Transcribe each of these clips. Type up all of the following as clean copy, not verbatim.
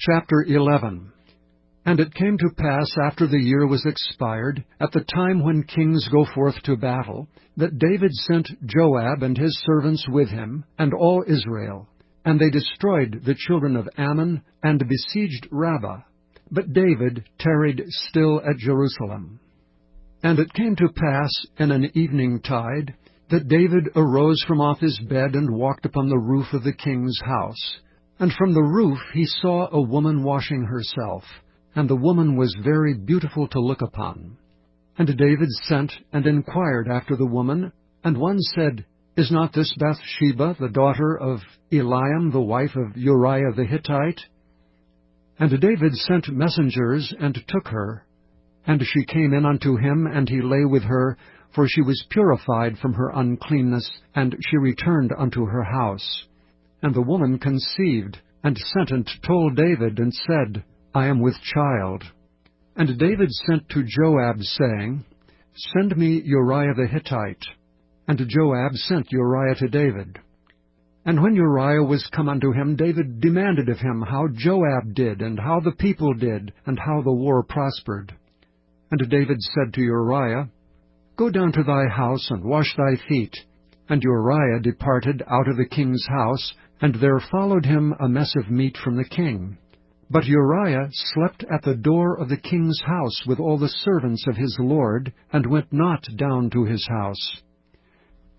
Chapter 11. And it came to pass after the year was expired, at the time when kings go forth to battle, that David sent Joab and his servants with him, and all Israel. And they destroyed the children of Ammon, and besieged Rabbah. But David tarried still at Jerusalem. And it came to pass in an evening tide, that David arose from off his bed and walked upon the roof of the king's house. And from the roof he saw a woman washing herself, and the woman was very beautiful to look upon. And David sent and inquired after the woman, and one said, Is not this Bathsheba, the daughter of Eliam, the wife of Uriah the Hittite? And David sent messengers, and took her. And she came in unto him, and he lay with her, for she was purified from her uncleanness, and she returned unto her house. And the woman conceived, and sent and told David, and said, I am with child. And David sent to Joab, saying, Send me Uriah the Hittite. And Joab sent Uriah to David. And when Uriah was come unto him, David demanded of him how Joab did, and how the people did, and how the war prospered. And David said to Uriah, Go down to thy house, and wash thy feet. And Uriah departed out of the king's house, and there followed him a mess of meat from the king. But Uriah slept at the door of the king's house with all the servants of his lord, and went not down to his house.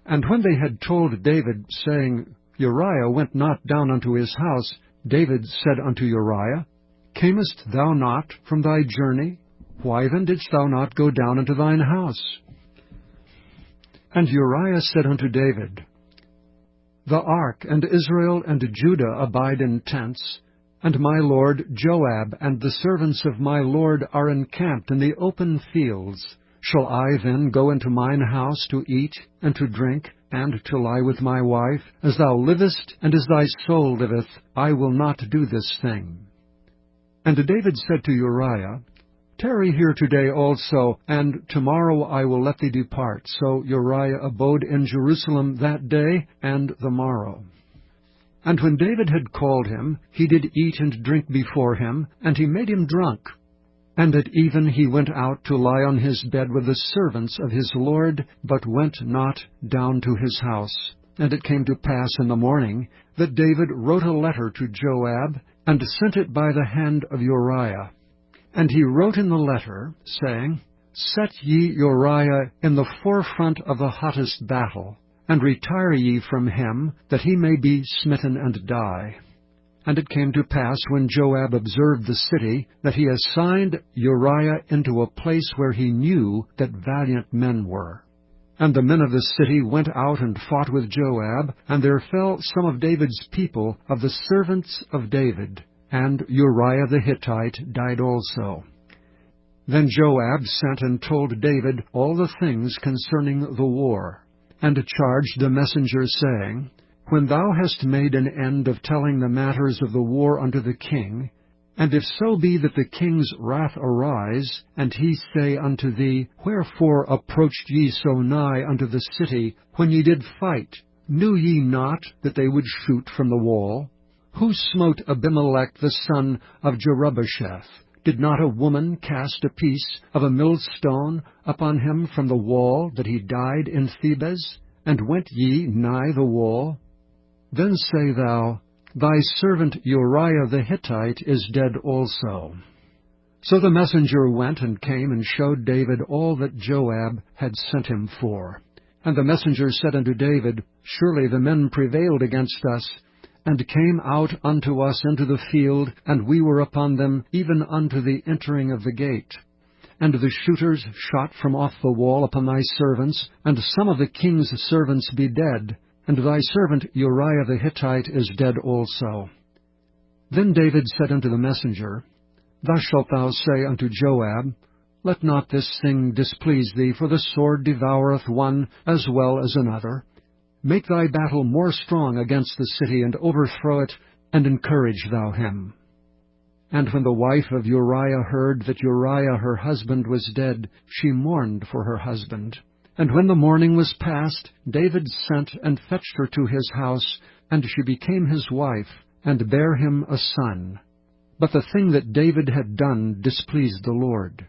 And when they had told David, saying, Uriah went not down unto his house, David said unto Uriah, Camest thou not from thy journey? Why then didst thou not go down into thine house? And Uriah said unto David, The ark and Israel and Judah abide in tents, and my lord Joab and the servants of my lord are encamped in the open fields. Shall I then go into mine house to eat and to drink, and to lie with my wife? As thou livest, and as thy soul liveth, I will not do this thing. And David said to Uriah, Tarry here today also, and tomorrow I will let thee depart. So Uriah abode in Jerusalem that day and the morrow. And when David had called him, he did eat and drink before him, and he made him drunk. And at even he went out to lie on his bed with the servants of his lord, but went not down to his house. And it came to pass in the morning that David wrote a letter to Joab, and sent it by the hand of Uriah. And he wrote in the letter, saying, Set ye Uriah in the forefront of the hottest battle, and retire ye from him, that he may be smitten and die. And it came to pass, when Joab observed the city, that he assigned Uriah into a place where he knew that valiant men were. And the men of the city went out and fought with Joab, and there fell some of David's people, of the servants of David, and Uriah the Hittite died also. Then Joab sent and told David all the things concerning the war, and charged the messenger, saying, When thou hast made an end of telling the matters of the war unto the king, and if so be that the king's wrath arise, and he say unto thee, Wherefore approached ye so nigh unto the city, when ye did fight? Knew ye not that they would shoot from the wall? Who smote Abimelech the son of Jerubbesheth? Did not a woman cast a piece of a millstone upon him from the wall, that he died in Thebez? And went ye nigh the wall? Then say thou, Thy servant Uriah the Hittite is dead also. So the messenger went and came and showed David all that Joab had sent him for. And the messenger said unto David, Surely the men prevailed against us, and came out unto us into the field, and we were upon them even unto the entering of the gate. And the shooters shot from off the wall upon thy servants, and some of the king's servants be dead, and thy servant Uriah the Hittite is dead also. Then David said unto the messenger, Thus shalt thou say unto Joab, Let not this thing displease thee, for the sword devoureth one as well as another. Make thy battle more strong against the city, and overthrow it, and encourage thou him. And when the wife of Uriah heard that Uriah her husband was dead, she mourned for her husband. And when the morning was past, David sent and fetched her to his house, and she became his wife, and bare him a son. But the thing that David had done displeased the Lord.